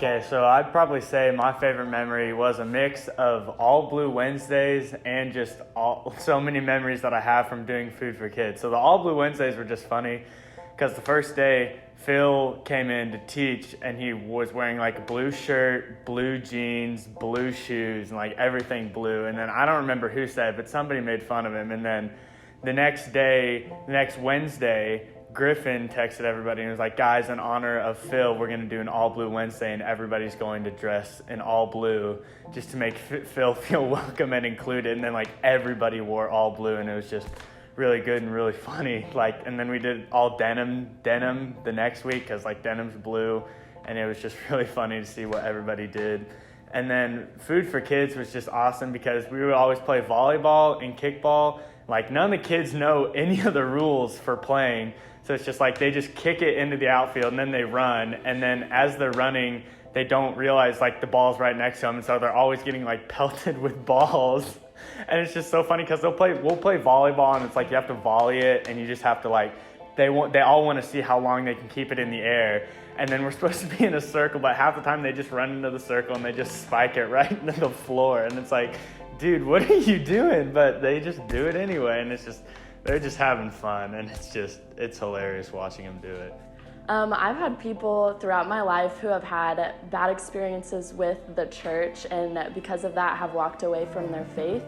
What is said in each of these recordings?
Okay, so I'd probably say my favorite memory was a mix of all Blue Wednesdays and just so many memories that I have from doing Food for Kids. So the all Blue Wednesdays were just funny because the first day Phil came in to teach and he was wearing like a blue shirt, blue jeans, blue shoes, and like everything blue. And then I don't remember who said it, but somebody made fun of him. And then the next Wednesday, Griffin texted everybody and was like, guys, in honor of Phil, we're going to do an all blue Wednesday and everybody's going to dress in all blue just to make Phil feel welcome and included. And then like everybody wore all blue and it was just really good and really funny. Like, and then we did all denim the next week because like denim's blue and it was just really funny to see what everybody did. And then Food for Kids was just awesome because we would always play volleyball and kickball. Like none of the kids know any of the rules for playing. So it's just like they just kick it into the outfield and then they run. And then as they're running, they don't realize like the ball's right next to them. And so they're always getting like pelted with balls. And it's just so funny because we'll play volleyball and it's like you have to volley it and you just have to like, they all want to see how long they can keep it in the air. And then we're supposed to be in a circle, but half the time they just run into the circle and they just spike it right into the floor. And it's like, dude, what are you doing? But they just do it anyway. And it's just, they're just having fun, and it's hilarious watching them do it. I've had people throughout my life who have had bad experiences with the church, and because of that have walked away from their faith,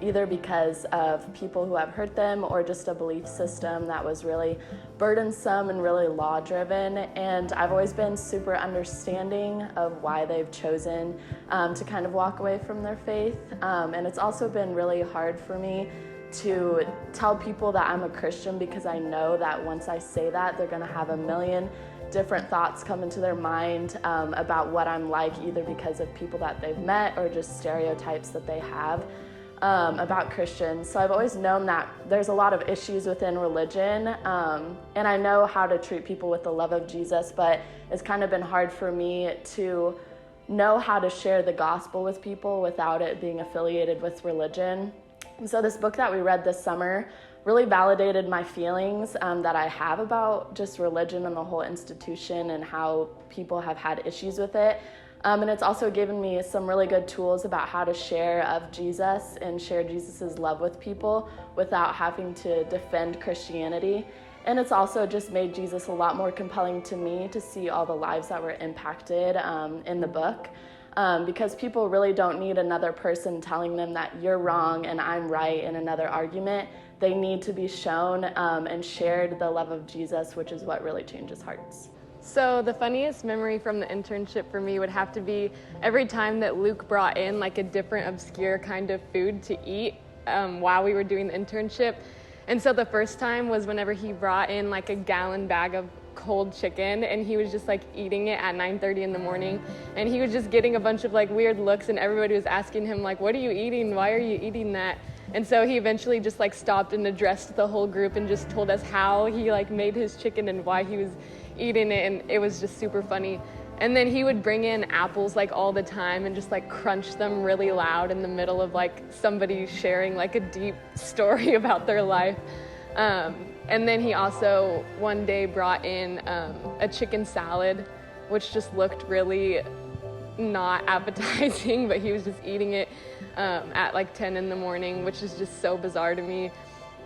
either because of people who have hurt them or just a belief system that was really burdensome and really law-driven. And I've always been super understanding of why they've chosen to kind of walk away from their faith. And it's also been really hard for me to tell people that I'm a Christian because I know that once I say that, they're going to have a million different thoughts come into their mind about what I'm like, either because of people that they've met or just stereotypes that they have about Christians. So I've always known that there's a lot of issues within religion, and I know how to treat people with the love of Jesus, but it's kind of been hard for me to know how to share the gospel with people without it being affiliated with religion. And so this book that we read this summer really validated my feelings that I have about just religion and the whole institution and how people have had issues with it. And it's also given me some really good tools about how to share of Jesus and share Jesus's love with people without having to defend Christianity. And it's also just made Jesus a lot more compelling to me to see all the lives that were impacted in the book. Because people really don't need another person telling them that you're wrong and I'm right in another argument. They need to be shown and shared the love of Jesus, which is what really changes hearts. So the funniest memory from the internship for me would have to be every time that Luke brought in like a different obscure kind of food to eat while we were doing the internship. And so the first time was whenever he brought in like a gallon bag of cold chicken and he was just like eating it at 9:30 in the morning, and he was just getting a bunch of like weird looks and everybody was asking him like, what are you eating? Why are you eating that? And so he eventually just like stopped and addressed the whole group and just told us how he like made his chicken and why he was eating it, and it was just super funny. And then he would bring in apples like all the time and just like crunch them really loud in the middle of like somebody sharing like a deep story about their life. And then he also one day brought in a chicken salad, which just looked really not appetizing, but he was just eating it at like 10 in the morning, which is just so bizarre to me.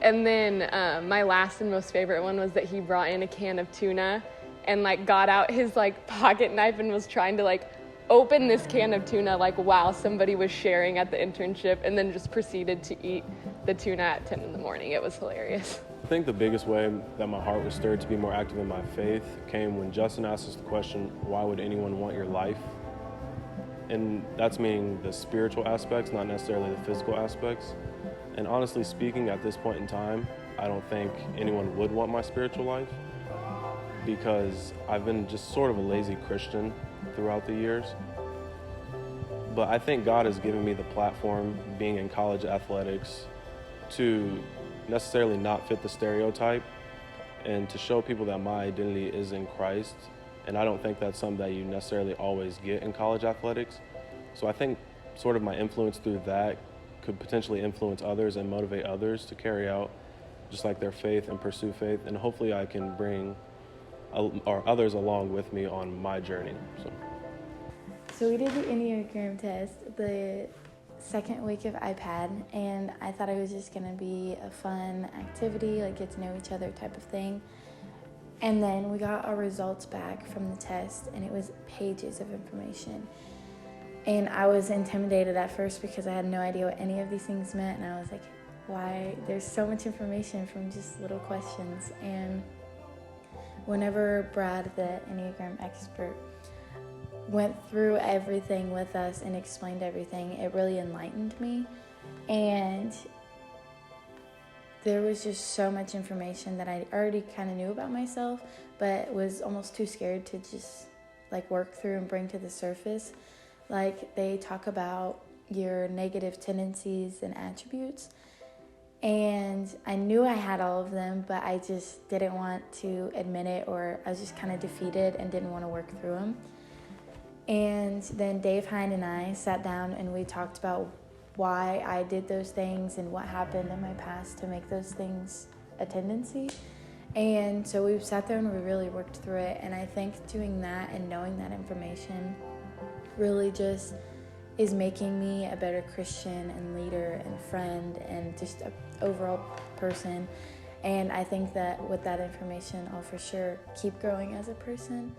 And then my last and most favorite one was that he brought in a can of tuna and like got out his like pocket knife and was trying to like open this can of tuna like while somebody was sharing at the internship, and then just proceeded to eat the tuna at 10 in the morning. It was hilarious. I think the biggest way that my heart was stirred to be more active in my faith came when Justin asked us the question, why would anyone want your life? And that's meaning the spiritual aspects, not necessarily the physical aspects. And honestly speaking, at this point in time, I don't think anyone would want my spiritual life, because I've been just sort of a lazy Christian throughout the years. But I think God has given me the platform, being in college athletics, to necessarily not fit the stereotype and to show people that my identity is in Christ. And I don't think that's something that you necessarily always get in college athletics. So I think sort of my influence through that could potentially influence others and motivate others to carry out just like their faith and pursue faith. And hopefully I can bring or others along with me on my journey. So. So we did the Enneagram test the second week of iPad, and I thought it was just gonna be a fun activity, like get to know each other type of thing. And then we got our results back from the test, and it was pages of information. And I was intimidated at first because I had no idea what any of these things meant, and I was like, why? There's so much information from just little questions. And whenever Brad, the Enneagram expert, went through everything with us and explained everything, it really enlightened me. And there was just so much information that I already kind of knew about myself, but was almost too scared to just like work through and bring to the surface. Like they talk about your negative tendencies and attributes, and I knew I had all of them, but I just didn't want to admit it, or I was just kind of defeated and didn't want to work through them. And then Dave Hine and I sat down and we talked about why I did those things and what happened in my past to make those things a tendency. And so we sat there and we really worked through it. And I think doing that and knowing that information really just is making me a better Christian and leader and friend and just an overall person. And I think that with that information, I'll for sure keep growing as a person.